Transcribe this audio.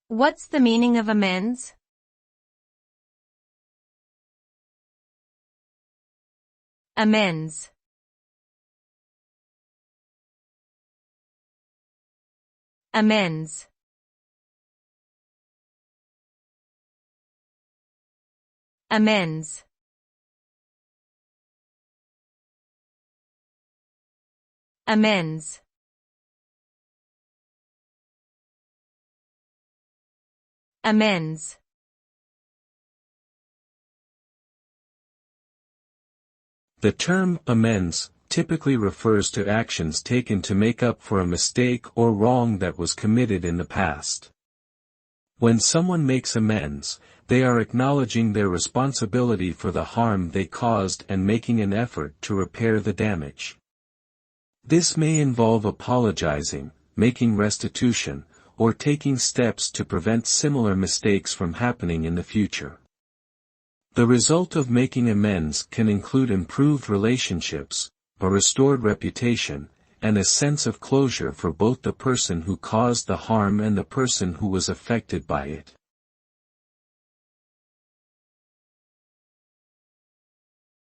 What's the meaning of amends? Amends. Amends. Amends. Amends. Amends. The term amends typically refers to actions taken to make up for a mistake or wrong that was committed in the past. When someone makes amends, they are acknowledging their responsibility for the harm they caused and making an effort to repair the damage. This may involve apologizing, making restitution, or taking steps to prevent similar mistakes from happening in the future. The result of making amends can include improved relationships, a restored reputation, and a sense of closure for both the person who caused the harm and the person who was affected by it.